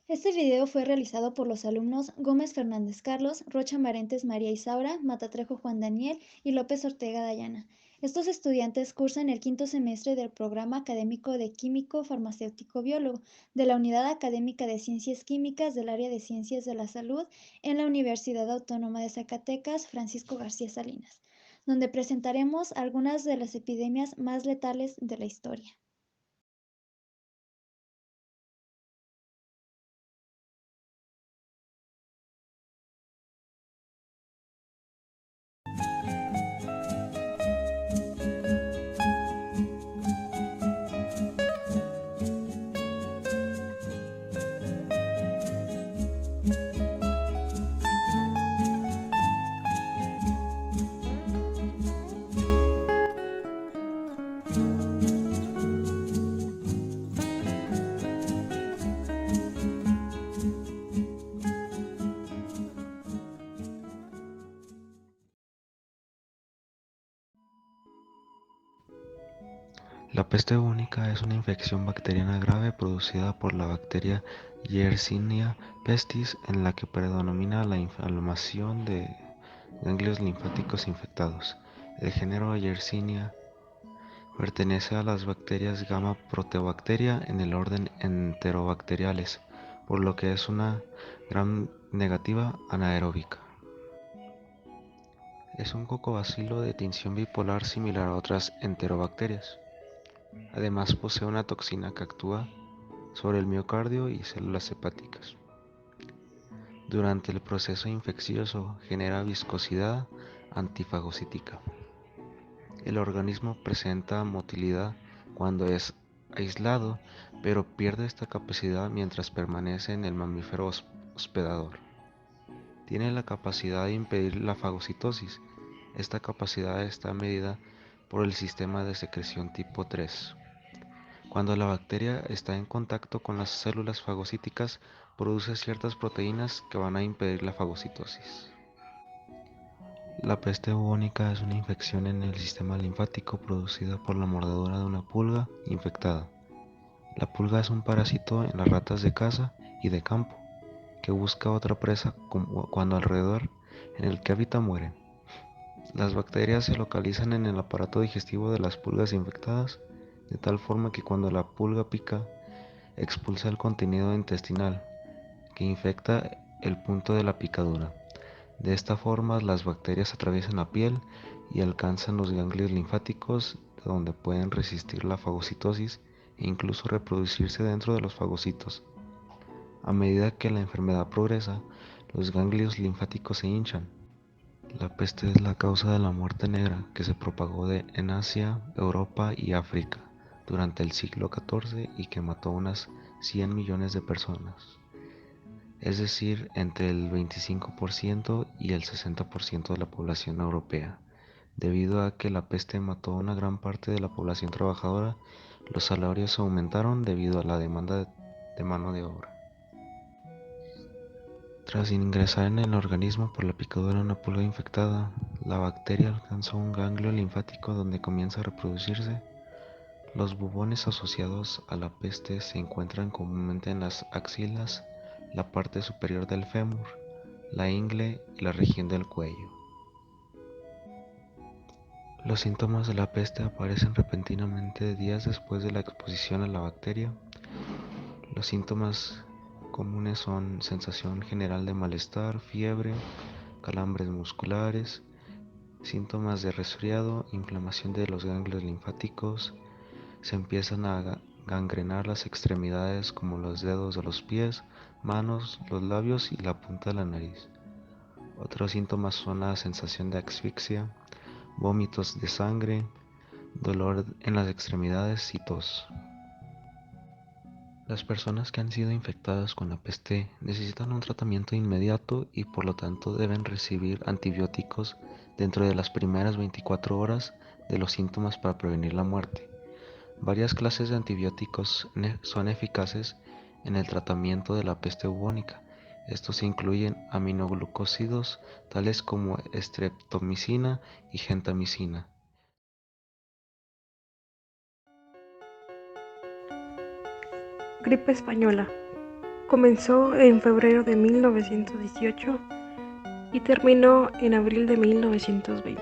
Este video fue realizado por los alumnos Gómez Fernández Carlos, Rocha Marentes María Isaura, Matatrejo Juan Daniel y López Ortega Dayana. Estos estudiantes cursan el quinto semestre del programa académico de Químico Farmacéutico Biólogo de la Unidad Académica de Ciencias Químicas del Área de Ciencias de la Salud en la Universidad Autónoma de Zacatecas Francisco García Salinas, donde presentaremos algunas de las epidemias más letales de la historia. La peste bubónica es una infección bacteriana grave producida por la bacteria Yersinia pestis, en la que predomina la inflamación de ganglios linfáticos infectados. El género Yersinia pertenece a las bacterias Gamma Proteobacteria en el orden Enterobacteriales, por lo que es una gram negativa anaeróbica. Es un cocobacilo de tinción bipolar similar a otras enterobacterias. Además posee una toxina que actúa sobre el miocardio y células hepáticas. Durante el proceso infeccioso genera viscosidad antifagocítica. El organismo presenta motilidad cuando es aislado, pero pierde esta capacidad mientras permanece en el mamífero hospedador. Tiene la capacidad de impedir la fagocitosis. Esta capacidad está medida por el sistema de secreción tipo 3. Cuando la bacteria está en contacto con las células fagocíticas, produce ciertas proteínas que van a impedir la fagocitosis. La peste bubónica es una infección en el sistema linfático producida por la mordedura de una pulga infectada. La pulga es un parásito en las ratas de caza y de campo, que busca otra presa cuando alrededor en el que habita mueren. Las bacterias se localizan en el aparato digestivo de las pulgas infectadas, de tal forma que cuando la pulga pica, expulsa el contenido intestinal, que infecta el punto de la picadura. De esta forma, las bacterias atraviesan la piel y alcanzan los ganglios linfáticos, donde pueden resistir la fagocitosis e incluso reproducirse dentro de los fagocitos. A medida que la enfermedad progresa, los ganglios linfáticos se hinchan. La peste es la causa de la muerte negra que se propagó en Asia, Europa y África durante el siglo XIV y que mató unas 100 millones de personas, es decir, entre el 25% y el 60% de la población europea. Debido a que la peste mató a una gran parte de la población trabajadora, los salarios aumentaron debido a la demanda de mano de obra. Tras ingresar en el organismo por la picadura de una pulga infectada, la bacteria alcanzó un ganglio linfático donde comienza a reproducirse. Los bubones asociados a la peste se encuentran comúnmente en las axilas, la parte superior del fémur, la ingle y la región del cuello. Los síntomas de la peste aparecen repentinamente días después de la exposición a la bacteria. Los síntomas comunes son sensación general de malestar, fiebre, calambres musculares, síntomas de resfriado, inflamación de los ganglios linfáticos. Se empiezan a gangrenar las extremidades como los dedos de los pies, manos, los labios y la punta de la nariz. Otros síntomas son la sensación de asfixia, vómitos de sangre, dolor en las extremidades y tos. Las personas que han sido infectadas con la peste necesitan un tratamiento inmediato y por lo tanto deben recibir antibióticos dentro de las primeras 24 horas de los síntomas para prevenir la muerte. Varias clases de antibióticos son eficaces en el tratamiento de la peste bubónica. Estos incluyen aminoglucósidos tales como streptomicina y gentamicina. Gripe española. Comenzó en febrero de 1918 y terminó en abril de 1920.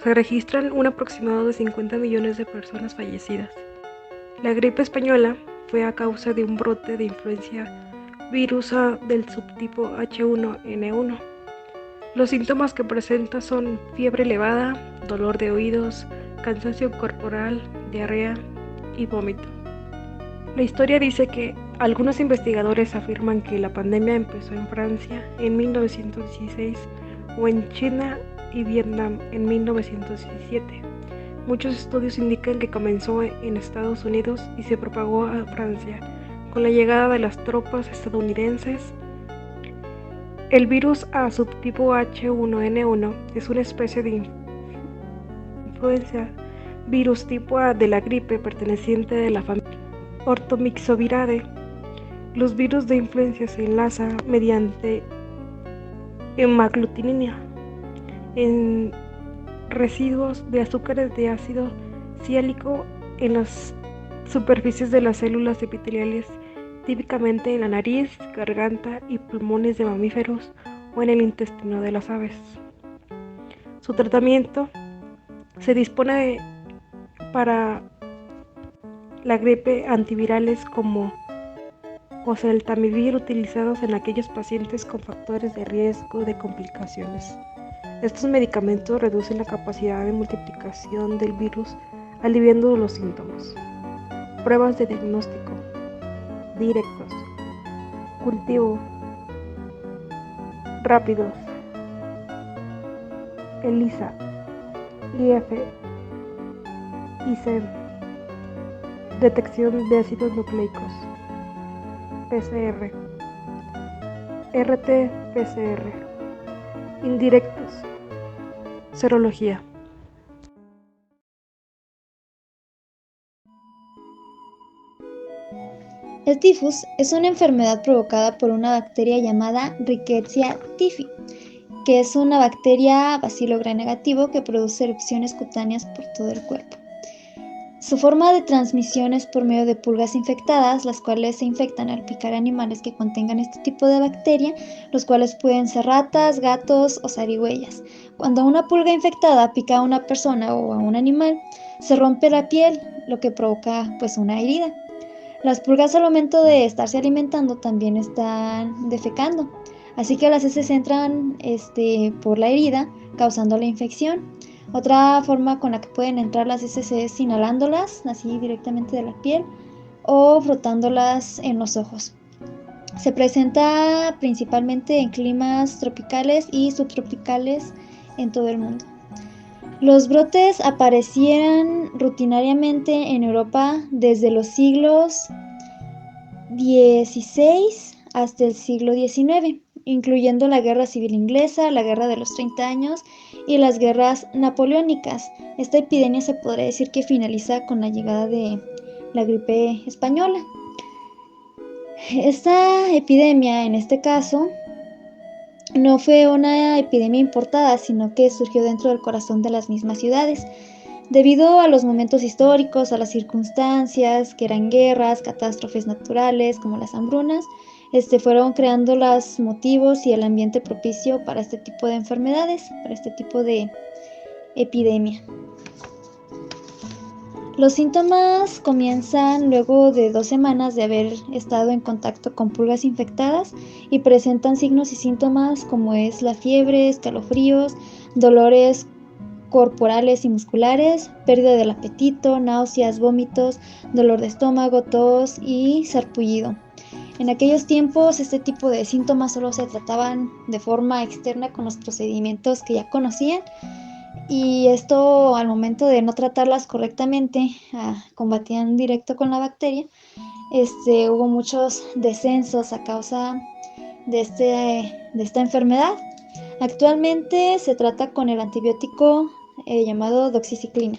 Se registran un aproximado de 50 millones de personas fallecidas. La gripe española fue a causa de un brote de influencia virusa del subtipo H1N1. Los síntomas que presenta son fiebre elevada, dolor de oídos, cansancio corporal, diarrea y vómito. La historia dice que algunos investigadores afirman que la pandemia empezó en Francia en 1916 o en China y Vietnam en 1917. Muchos estudios indican que comenzó en Estados Unidos y se propagó a Francia con la llegada de las tropas estadounidenses. El virus A subtipo H1N1 es una especie de influenza virus tipo A de la gripe perteneciente de la familia Orthomyxoviridae. Los virus de influenza se enlazan mediante hemaglutinina en residuos de azúcares de ácido ciálico en las superficies de las células epiteliales, típicamente en la nariz, garganta y pulmones de mamíferos o en el intestino de las aves. Su tratamiento se dispone para la gripe antivirales como oseltamivir utilizados en aquellos pacientes con factores de riesgo de complicaciones. Estos medicamentos reducen la capacidad de multiplicación del virus, aliviando los síntomas. Pruebas de diagnóstico directos, cultivo rápidos, ELISA, IF, ICEM, detección de ácidos nucleicos, PCR, RT-PCR, indirectos, serología. El tifus es una enfermedad provocada por una bacteria llamada Rickettsia typhi, que es una bacteria bacilo gram negativo que produce erupciones cutáneas por todo el cuerpo. Su forma de transmisión es por medio de pulgas infectadas, las cuales se infectan al picar animales que contengan este tipo de bacteria, los cuales pueden ser ratas, gatos o zarigüeyas. Cuando una pulga infectada pica a una persona o a un animal, se rompe la piel, lo que provoca una herida. Las pulgas al momento de estarse alimentando también están defecando, así que las heces entran por la herida, causando la infección. Otra forma con la que pueden entrar las heces es inhalándolas, así directamente de la piel, o frotándolas en los ojos. Se presenta principalmente en climas tropicales y subtropicales en todo el mundo. Los brotes aparecieron rutinariamente en Europa desde los siglos XVI hasta el siglo XIX, incluyendo la Guerra Civil Inglesa, la Guerra de los 30 años y las guerras napoleónicas. Esta epidemia se podría decir que finaliza con la llegada de la gripe española. Esta epidemia, en este caso, no fue una epidemia importada, sino que surgió dentro del corazón de las mismas ciudades. Debido a los momentos históricos, a las circunstancias, que eran guerras, catástrofes naturales como las hambrunas, fueron creando los motivos y el ambiente propicio para este tipo de enfermedades, para este tipo de epidemia. Los síntomas comienzan luego de 2 semanas de haber estado en contacto con pulgas infectadas y presentan signos y síntomas como es la fiebre, escalofríos, dolores corporales y musculares, pérdida del apetito, náuseas, vómitos, dolor de estómago, tos y sarpullido. En aquellos tiempos este tipo de síntomas solo se trataban de forma externa con los procedimientos que ya conocían, y esto al momento de no tratarlas correctamente, combatían directo con la bacteria. Hubo muchos descensos a causa de esta enfermedad. Actualmente se trata con el antibiótico llamado doxiciclina.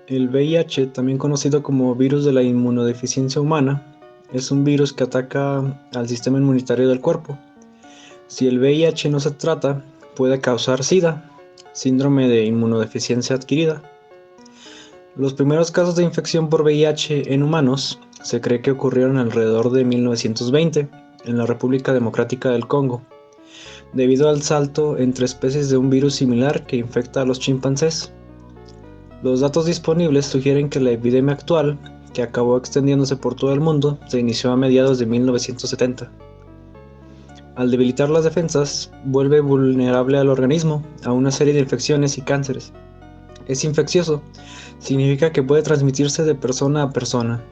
El VIH, también conocido como virus de la inmunodeficiencia humana, es un virus que ataca al sistema inmunitario del cuerpo. Si el VIH no se trata, puede causar SIDA, síndrome de inmunodeficiencia adquirida. Los primeros casos de infección por VIH en humanos se cree que ocurrieron alrededor de 1920 en la República Democrática del Congo, debido al salto entre especies de un virus similar que infecta a los chimpancés. Los datos disponibles sugieren que la epidemia actual, que acabó extendiéndose por todo el mundo, se inició a mediados de 1970. Al debilitar las defensas, vuelve vulnerable al organismo a una serie de infecciones y cánceres. Es infeccioso, significa que puede transmitirse de persona a persona.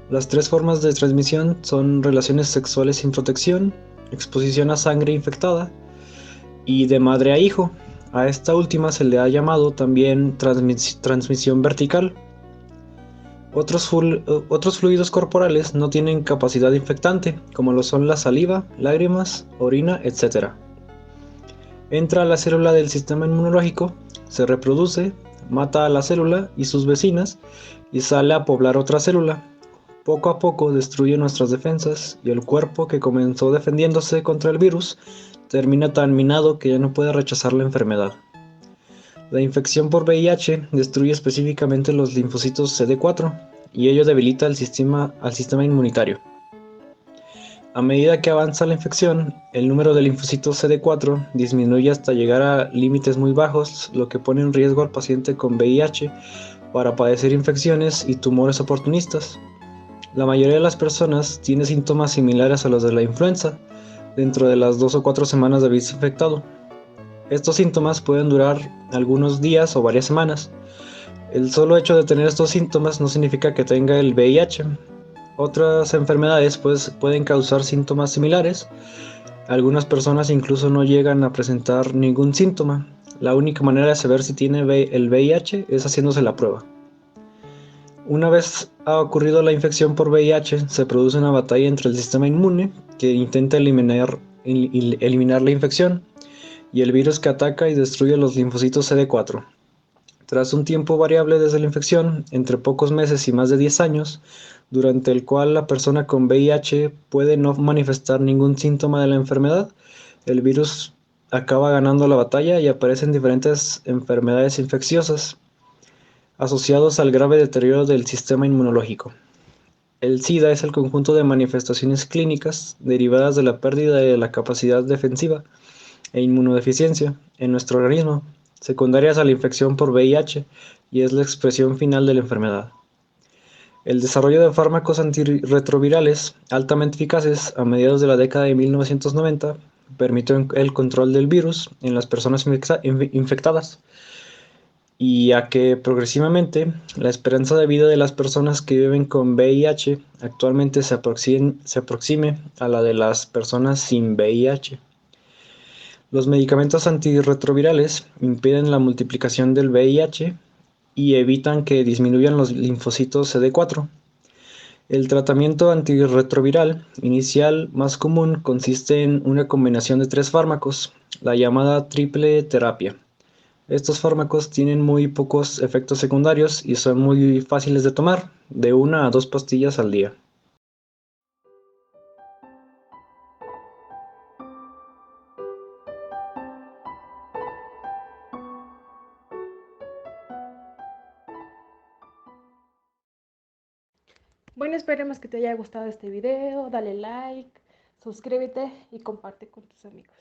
Las tres formas de transmisión son relaciones sexuales sin protección, exposición a sangre infectada y de madre a hijo. A esta última se le ha llamado también transmisión vertical. Otros fluidos corporales no tienen capacidad infectante, como lo son la saliva, lágrimas, orina, etc. Entra a la célula del sistema inmunológico, se reproduce, mata a la célula y sus vecinas y sale a poblar otra célula. Poco a poco destruye nuestras defensas y el cuerpo que comenzó defendiéndose contra el virus termina tan minado que ya no puede rechazar la enfermedad. La infección por VIH destruye específicamente los linfocitos CD4 y ello debilita al sistema inmunitario. A medida que avanza la infección, el número de linfocitos CD4 disminuye hasta llegar a límites muy bajos, lo que pone en riesgo al paciente con VIH para padecer infecciones y tumores oportunistas. La mayoría de las personas tiene síntomas similares a los de la influenza dentro de las 2 o 4 semanas de haberse infectado. Estos síntomas pueden durar algunos días o varias semanas. El solo hecho de tener estos síntomas no significa que tenga el VIH. Otras enfermedades pueden causar síntomas similares. Algunas personas incluso no llegan a presentar ningún síntoma. La única manera de saber si tiene el VIH es haciéndose la prueba. Una vez ha ocurrido la infección por VIH, se produce una batalla entre el sistema inmune, que intenta eliminar la infección, y el virus que ataca y destruye los linfocitos CD4. Tras un tiempo variable desde la infección, entre pocos meses y más de 10 años, durante el cual la persona con VIH puede no manifestar ningún síntoma de la enfermedad, el virus acaba ganando la batalla y aparecen diferentes enfermedades infecciosas asociados al grave deterioro del sistema inmunológico. El SIDA es el conjunto de manifestaciones clínicas derivadas de la pérdida de la capacidad defensiva e inmunodeficiencia en nuestro organismo, secundarias a la infección por VIH, y es la expresión final de la enfermedad. El desarrollo de fármacos antirretrovirales altamente eficaces a mediados de la década de 1990 permitió el control del virus en las personas infectadas, y a que progresivamente la esperanza de vida de las personas que viven con VIH actualmente se aproxime a la de las personas sin VIH. Los medicamentos antirretrovirales impiden la multiplicación del VIH y evitan que disminuyan los linfocitos CD4. El tratamiento antirretroviral inicial más común consiste en una combinación de 3 fármacos, la llamada triple terapia. Estos fármacos tienen muy pocos efectos secundarios y son muy fáciles de tomar, de 1 a 2 pastillas al día. Bueno, esperemos que te haya gustado este video, dale like, suscríbete y comparte con tus amigos.